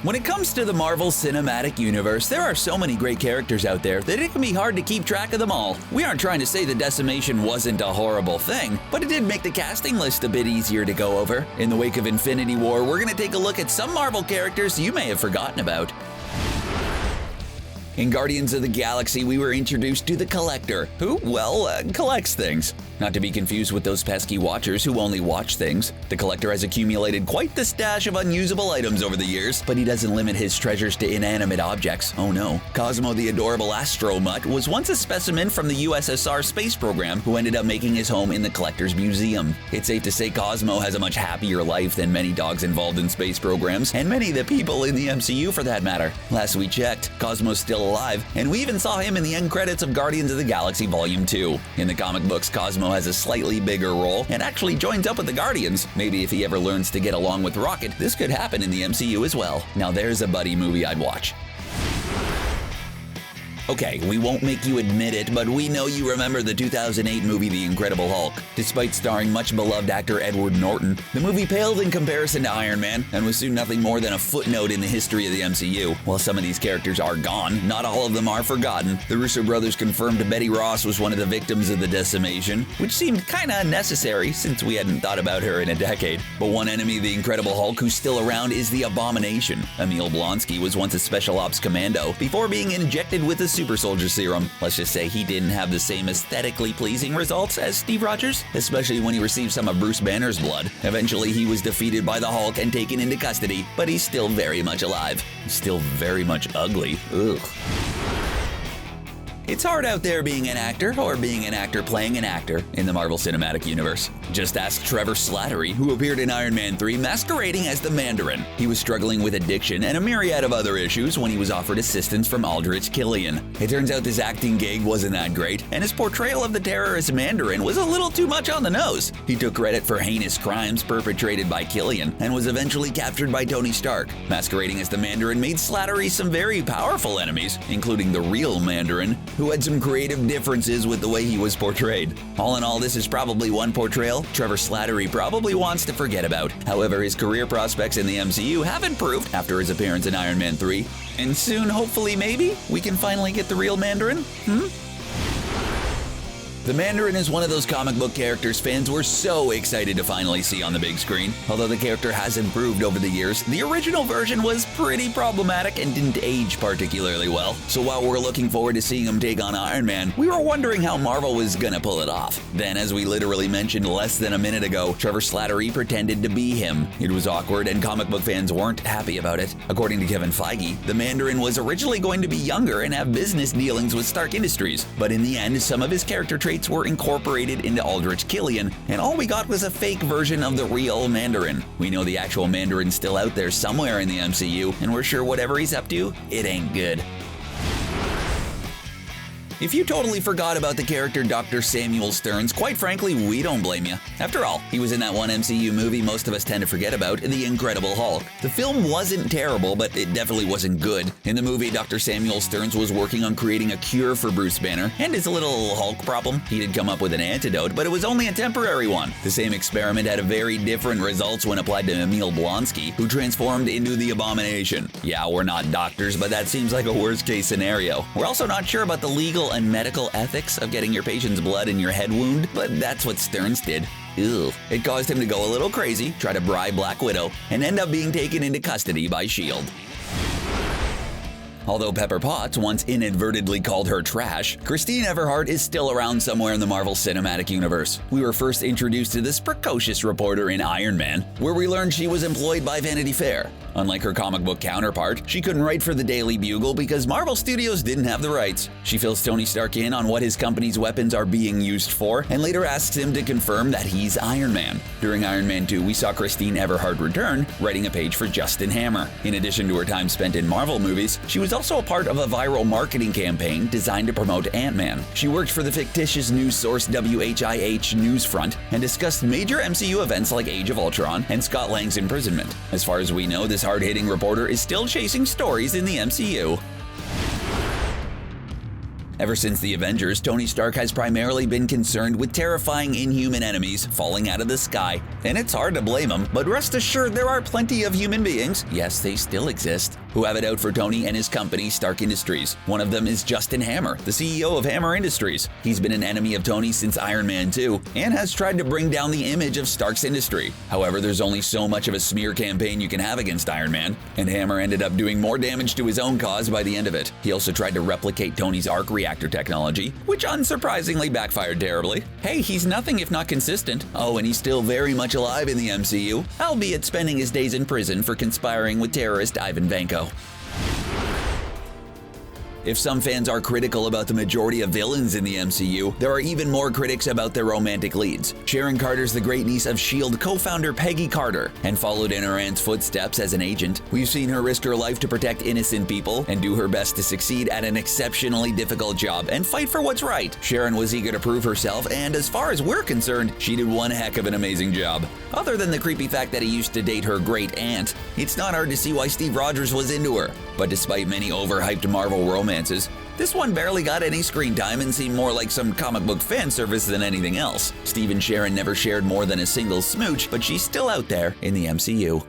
When it comes to the Marvel Cinematic Universe, there are so many great characters out there that it can be hard to keep track of them all. We aren't trying to say the decimation wasn't a horrible thing, but it did make the casting list a bit easier to go over. In the wake of Infinity War, we're going to take a look at some Marvel characters you may have forgotten about. In Guardians of the Galaxy, we were introduced to the Collector, who, collects things. Not to be confused with those pesky watchers who only watch things. The Collector has accumulated quite the stash of unusable items over the years, but he doesn't limit his treasures to inanimate objects. Oh no. Cosmo the adorable astromutt was once a specimen from the USSR space program who ended up making his home in the Collector's Museum. It's safe to say Cosmo has a much happier life than many dogs involved in space programs, and many of the people in the MCU for that matter. Last we checked, Cosmo's still alive, and we even saw him in the end credits of Guardians of the Galaxy Volume 2. In the comic books, Cosmo has a slightly bigger role and actually joins up with the Guardians. Maybe if he ever learns to get along with Rocket, this could happen in the MCU as well. Now there's a buddy movie I'd watch. Okay, we won't make you admit it, but we know you remember the 2008 movie The Incredible Hulk. Despite starring much-beloved actor Edward Norton, the movie paled in comparison to Iron Man and was soon nothing more than a footnote in the history of the MCU. While some of these characters are gone, not all of them are forgotten. The Russo brothers confirmed Betty Ross was one of the victims of the decimation, which seemed kinda unnecessary since we hadn't thought about her in a decade. But one enemy of the Incredible Hulk who's still around is the Abomination. Emil Blonsky was once a special ops commando before being injected with a super soldier serum. Let's just say he didn't have the same aesthetically pleasing results as Steve Rogers, especially when he received some of Bruce Banner's blood. Eventually he was defeated by the Hulk and taken into custody, but he's still very much alive. Still very much ugly. Ugh. It's hard out there being an actor or being an actor playing an actor in the Marvel Cinematic Universe. Just ask Trevor Slattery, who appeared in Iron Man 3 masquerading as the Mandarin. He was struggling with addiction and a myriad of other issues when he was offered assistance from Aldrich Killian. It turns out this acting gig wasn't that great, and his portrayal of the terrorist Mandarin was a little too much on the nose. He took credit for heinous crimes perpetrated by Killian and was eventually captured by Tony Stark. Masquerading as the Mandarin made Slattery some very powerful enemies, including the real Mandarin, who had some creative differences with the way he was portrayed. All in all, this is probably one portrayal Trevor Slattery probably wants to forget about. However, his career prospects in the MCU have improved after his appearance in Iron Man 3, and soon, hopefully, maybe, we can finally get the real Mandarin? The Mandarin is one of those comic book characters fans were so excited to finally see on the big screen. Although the character has improved over the years, the original version was pretty problematic and didn't age particularly well. So while we're looking forward to seeing him take on Iron Man, we were wondering how Marvel was gonna pull it off. Then, as we literally mentioned less than a minute ago, Trevor Slattery pretended to be him. It was awkward and comic book fans weren't happy about it. According to Kevin Feige, the Mandarin was originally going to be younger and have business dealings with Stark Industries. But in the end, some of his character traits were incorporated into Aldrich Killian, and all we got was a fake version of the real Mandarin. We know the actual Mandarin's still out there somewhere in the MCU, and we're sure whatever he's up to, it ain't good. If you totally forgot about the character Dr. Samuel Stearns, quite frankly, we don't blame you. After all, he was in that one MCU movie most of us tend to forget about, The Incredible Hulk. The film wasn't terrible, but it definitely wasn't good. In the movie, Dr. Samuel Stearns was working on creating a cure for Bruce Banner and his little Hulk problem. He did come up with an antidote, but it was only a temporary one. The same experiment had a very different results when applied to Emil Blonsky, who transformed into the Abomination. Yeah, we're not doctors, but that seems like a worst-case scenario. We're also not sure about the legal and medical ethics of getting your patient's blood in your head wound, but that's what Stearns did. Ew. It caused him to go a little crazy, try to bribe Black Widow, and end up being taken into custody by S.H.I.E.L.D. Although Pepper Potts once inadvertently called her trash, Christine Everhart is still around somewhere in the Marvel Cinematic Universe. We were first introduced to this precocious reporter in Iron Man, where we learned she was employed by Vanity Fair. Unlike her comic book counterpart, she couldn't write for the Daily Bugle because Marvel Studios didn't have the rights. She fills Tony Stark in on what his company's weapons are being used for, and later asks him to confirm that he's Iron Man. During Iron Man 2, we saw Christine Everhart return, writing a page for Justin Hammer. In addition to her time spent in Marvel movies, she was also a part of a viral marketing campaign designed to promote Ant-Man. She worked for the fictitious news source WHIH Newsfront and discussed major MCU events like Age of Ultron and Scott Lang's imprisonment. As far as we know, this hard-hitting reporter is still chasing stories in the MCU. Ever since the Avengers, Tony Stark has primarily been concerned with terrifying inhuman enemies falling out of the sky. And it's hard to blame him, but rest assured there are plenty of human beings, yes, they still exist, who have it out for Tony and his company, Stark Industries. One of them is Justin Hammer, the CEO of Hammer Industries. He's been an enemy of Tony since Iron Man 2 and has tried to bring down the image of Stark's industry. However, there's only so much of a smear campaign you can have against Iron Man, and Hammer ended up doing more damage to his own cause by the end of it. He also tried to replicate Tony's arc reactor technology, which unsurprisingly backfired terribly. Hey, he's nothing if not consistent. Oh, and he's still very much alive in the MCU, albeit spending his days in prison for conspiring with terrorist Ivan Vanko. If some fans are critical about the majority of villains in the MCU, there are even more critics about their romantic leads. Sharon Carter's the great-niece of S.H.I.E.L.D. co-founder Peggy Carter, and followed in her aunt's footsteps as an agent. We've seen her risk her life to protect innocent people and do her best to succeed at an exceptionally difficult job and fight for what's right. Sharon was eager to prove herself, and as far as we're concerned, she did one heck of an amazing job. Other than the creepy fact that he used to date her great-aunt, it's not hard to see why Steve Rogers was into her. But despite many overhyped Marvel romances, this one barely got any screen time and seemed more like some comic book fan service than anything else. Steve and Sharon never shared more than a single smooch, but she's still out there in the MCU.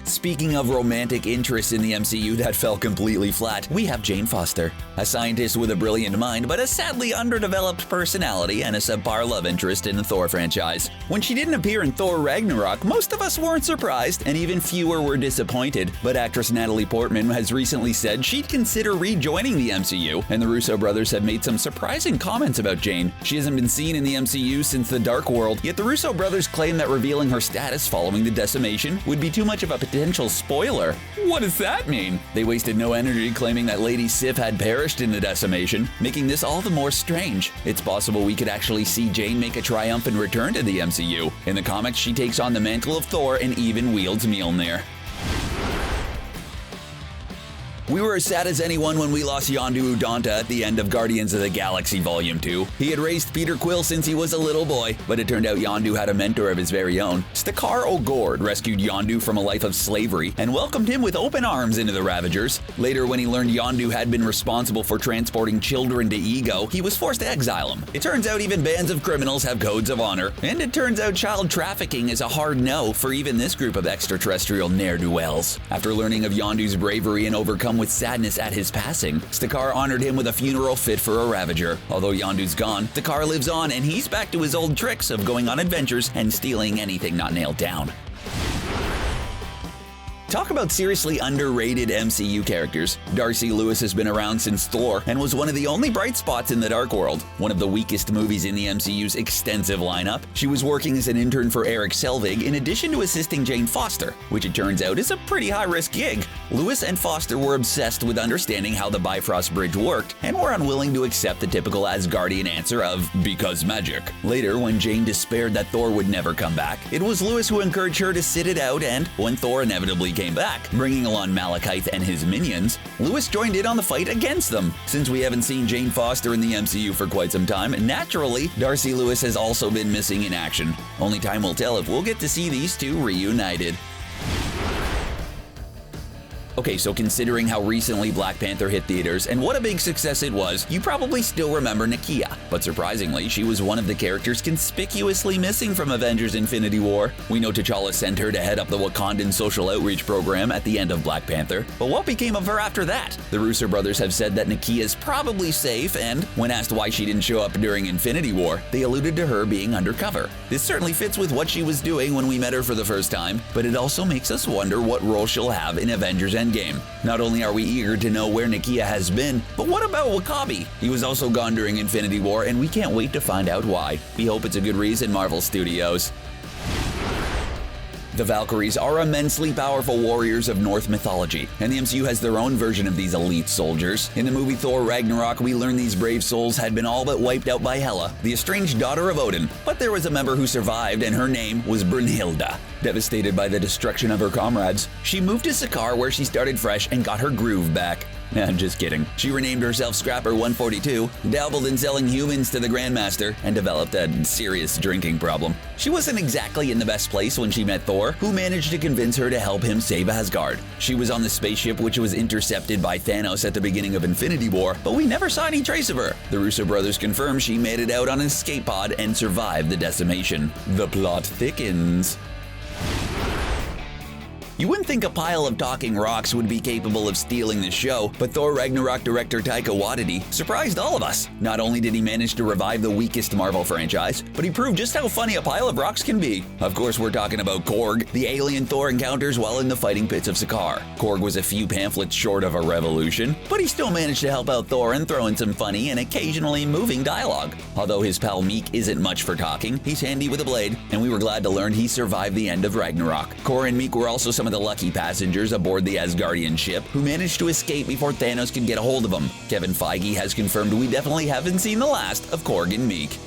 Speaking of romantic interests in the MCU that fell completely flat, we have Jane Foster, a scientist with a brilliant mind but a sadly underdeveloped personality and a subpar love interest in the Thor franchise. When she didn't appear in Thor Ragnarok, most of us weren't surprised and even fewer were disappointed, but actress Natalie Portman has recently said she'd consider rejoining the MCU, and the Russo brothers have made some surprising comments about Jane. She hasn't been seen in the MCU since The Dark World, yet the Russo brothers claim that revealing her status following the decimation would be too much of a potential spoiler. What does that mean? They wasted no energy claiming that Lady Sif had perished in the decimation, making this all the more strange. It's possible we could actually see Jane make a triumphant return to the MCU. In the comics, she takes on the mantle of Thor and even wields Mjolnir. We were as sad as anyone when we lost Yondu Udonta at the end of Guardians of the Galaxy Volume 2. He had raised Peter Quill since he was a little boy, but it turned out Yondu had a mentor of his very own. Stakar O'Gord rescued Yondu from a life of slavery and welcomed him with open arms into the Ravagers. Later, when he learned Yondu had been responsible for transporting children to Ego, he was forced to exile him. It turns out even bands of criminals have codes of honor, and it turns out child trafficking is a hard no for even this group of extraterrestrial ne'er-do-wells. After learning of Yondu's bravery and overcome with sadness at his passing, Stakar honored him with a funeral fit for a Ravager. Although Yondu's gone, Stakar lives on, and he's back to his old tricks of going on adventures and stealing anything not nailed down. Talk about seriously underrated MCU characters. Darcy Lewis has been around since Thor and was one of the only bright spots in The Dark World, one of the weakest movies in the MCU's extensive lineup. She was working as an intern for Eric Selvig in addition to assisting Jane Foster, which it turns out is a pretty high-risk gig. Lewis and Foster were obsessed with understanding how the Bifrost Bridge worked and were unwilling to accept the typical Asgardian answer of, because magic. Later, when Jane despaired that Thor would never come back, it was Lewis who encouraged her to sit it out, and when Thor inevitably came back, bringing along Malekith and his minions, Lewis joined in on the fight against them. Since we haven't seen Jane Foster in the MCU for quite some time, naturally, Darcy Lewis has also been missing in action. Only time will tell if we'll get to see these two reunited. Okay, so considering how recently Black Panther hit theaters and what a big success it was, you probably still remember Nakia. But surprisingly, she was one of the characters conspicuously missing from Avengers Infinity War. We know T'Challa sent her to head up the Wakandan social outreach program at the end of Black Panther. But what became of her after that? The Russo brothers have said that Nakia is probably safe, and when asked why she didn't show up during Infinity War, they alluded to her being undercover. This certainly fits with what she was doing when we met her for the first time, but it also makes us wonder what role she'll have in Avengers Endgame. Not only are we eager to know where Nakia has been, but what about W'Kabi? He was also gone during Infinity War, and we can't wait to find out why. We hope it's a good reason, Marvel Studios. The Valkyries are immensely powerful warriors of Norse mythology, and the MCU has their own version of these elite soldiers. In the movie Thor Ragnarok, we learn these brave souls had been all but wiped out by Hela, the estranged daughter of Odin. But there was a member who survived, and her name was Brunhilde. Devastated by the destruction of her comrades, she moved to Sakaar where she started fresh and got her groove back. I'm just kidding. She renamed herself Scrapper 142, dabbled in selling humans to the Grandmaster, and developed a serious drinking problem. She wasn't exactly in the best place when she met Thor, who managed to convince her to help him save Asgard. She was on the spaceship which was intercepted by Thanos at the beginning of Infinity War, but we never saw any trace of her. The Russo brothers confirm she made it out on an escape pod and survived the decimation. The plot thickens. You wouldn't think a pile of talking rocks would be capable of stealing the show, but Thor Ragnarok director Taika Waititi surprised all of us. Not only did he manage to revive the weakest Marvel franchise, but he proved just how funny a pile of rocks can be. Of course, we're talking about Korg, the alien Thor encounters while in the fighting pits of Sakaar. Korg was a few pamphlets short of a revolution, but he still managed to help out Thor and throw in some funny and occasionally moving dialogue. Although his pal Meek isn't much for talking, he's handy with a blade, and we were glad to learn he survived the end of Ragnarok. Korg and Meek were also some of the lucky passengers aboard the Asgardian ship who managed to escape before Thanos could get a hold of them. Kevin Feige has confirmed we definitely haven't seen the last of Korg and Meek.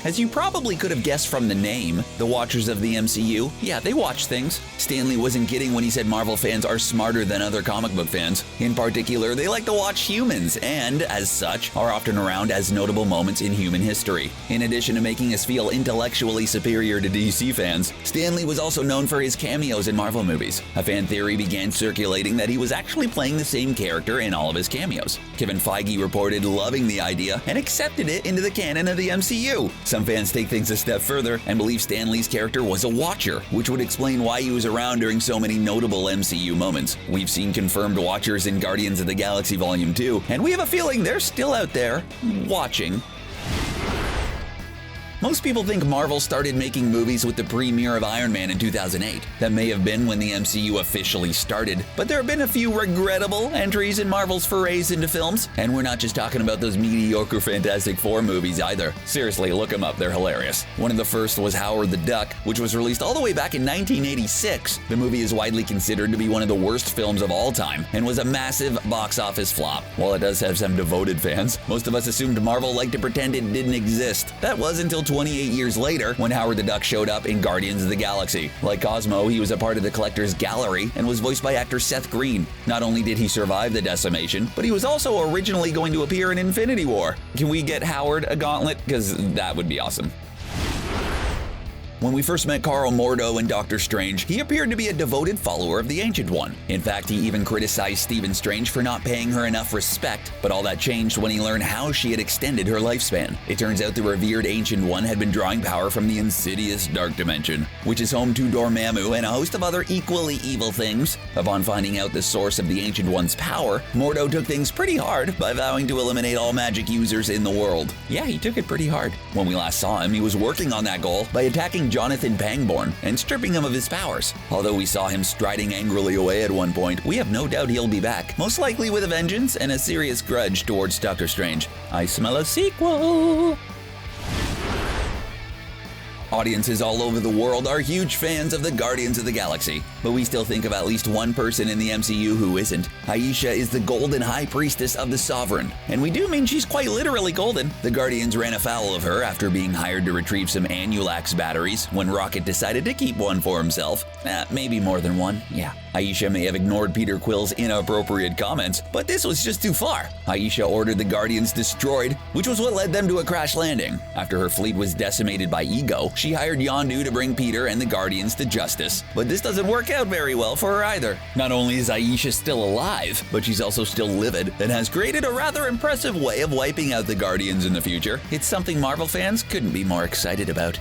As you probably could have guessed from the name, the Watchers of the MCU, yeah, they watch things. Stan Lee wasn't kidding when he said Marvel fans are smarter than other comic book fans. In particular, they like to watch humans and, as such, are often around as notable moments in human history. In addition to making us feel intellectually superior to DC fans, Stan Lee was also known for his cameos in Marvel movies. A fan theory began circulating that he was actually playing the same character in all of his cameos. Kevin Feige reported loving the idea and accepted it into the canon of the MCU. Some fans take things a step further and believe Stan Lee's character was a Watcher, which would explain why he was around during so many notable MCU moments. We've seen confirmed Watchers in Guardians of the Galaxy Volume 2, and we have a feeling they're still out there, watching. Most people think Marvel started making movies with the premiere of Iron Man in 2008. That may have been when the MCU officially started, but there have been a few regrettable entries in Marvel's forays into films, and we're not just talking about those mediocre Fantastic Four movies either. Seriously, look them up, they're hilarious. One of the first was Howard the Duck, which was released all the way back in 1986. The movie is widely considered to be one of the worst films of all time, and was a massive box office flop. While it does have some devoted fans, most of us assumed Marvel liked to pretend it didn't exist. That was until 28 years later when Howard the Duck showed up in Guardians of the Galaxy. Like Cosmo, he was a part of the Collector's Gallery and was voiced by actor Seth Green. Not only did he survive the decimation, but he was also originally going to appear in Infinity War. Can we get Howard a gauntlet? Because that would be awesome. When we first met Karl Mordo in Doctor Strange, he appeared to be a devoted follower of the Ancient One. In fact, he even criticized Stephen Strange for not paying her enough respect, but all that changed when he learned how she had extended her lifespan. It turns out the revered Ancient One had been drawing power from the insidious Dark Dimension, which is home to Dormammu and a host of other equally evil things. Upon finding out the source of the Ancient One's power, Mordo took things pretty hard by vowing to eliminate all magic users in the world. Yeah, he took it pretty hard. When we last saw him, he was working on that goal by attacking Jonathan Pangborn and stripping him of his powers. Although we saw him striding angrily away at one point, we have no doubt he'll be back, most likely with a vengeance and a serious grudge towards Doctor Strange. I smell a sequel! Audiences all over the world are huge fans of the Guardians of the Galaxy, but we still think of at least one person in the MCU who isn't. Aisha is the golden high priestess of the Sovereign, and we do mean she's quite literally golden. The Guardians ran afoul of her after being hired to retrieve some Anulax batteries when Rocket decided to keep one for himself. Maybe more than one, yeah. Aisha may have ignored Peter Quill's inappropriate comments, but this was just too far. Aisha ordered the Guardians destroyed, which was what led them to a crash landing. After her fleet was decimated by ego, she hired Yondu to bring Peter and the Guardians to justice. But this doesn't work out very well for her either. Not only is Aisha still alive, but she's also still livid and has created a rather impressive way of wiping out the Guardians in the future. It's something Marvel fans couldn't be more excited about.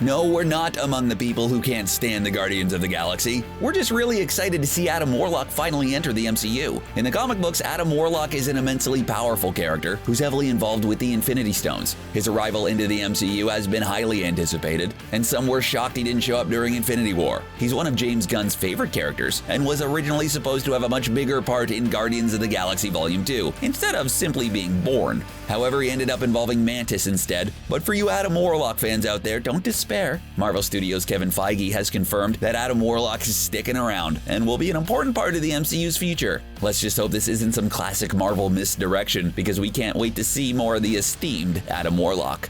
No, we're not among the people who can't stand the Guardians of the Galaxy. We're just really excited to see Adam Warlock finally enter the MCU. In the comic books, Adam Warlock is an immensely powerful character who's heavily involved with the Infinity Stones. His arrival into the MCU has been highly anticipated, and some were shocked he didn't show up during Infinity War. He's one of James Gunn's favorite characters, and was originally supposed to have a much bigger part in Guardians of the Galaxy Volume 2, instead of simply being born. However, he ended up involving Mantis instead. But for you Adam Warlock fans out there, don't despair. Marvel Studios' Kevin Feige has confirmed that Adam Warlock is sticking around and will be an important part of the MCU's future. Let's just hope this isn't some classic Marvel misdirection, because we can't wait to see more of the esteemed Adam Warlock.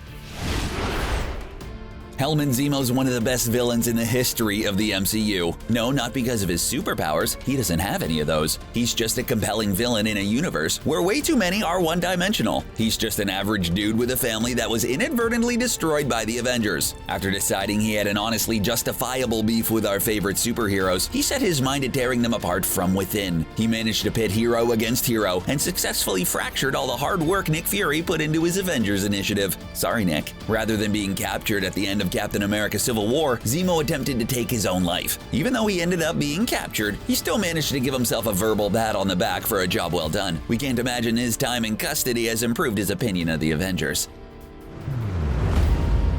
Helmut Zemo's one of the best villains in the history of the MCU. No, not because of his superpowers, he doesn't have any of those. He's just a compelling villain in a universe where way too many are one-dimensional. He's just an average dude with a family that was inadvertently destroyed by the Avengers. After deciding he had an honestly justifiable beef with our favorite superheroes, he set his mind to tearing them apart from within. He managed to pit hero against hero and successfully fractured all the hard work Nick Fury put into his Avengers initiative. Sorry, Nick. Rather than being captured at the end of Captain America Civil War, Zemo attempted to take his own life. Even though he ended up being captured, he still managed to give himself a verbal pat on the back for a job well done. We can't imagine his time in custody has improved his opinion of the Avengers.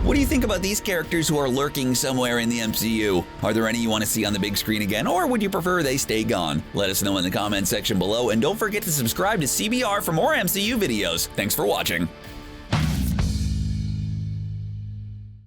What do you think about these characters who are lurking somewhere in the MCU? Are there any you want to see on the big screen again, or would you prefer they stay gone? Let us know in the comments section below, and don't forget to subscribe to CBR for more MCU videos. Thanks for watching.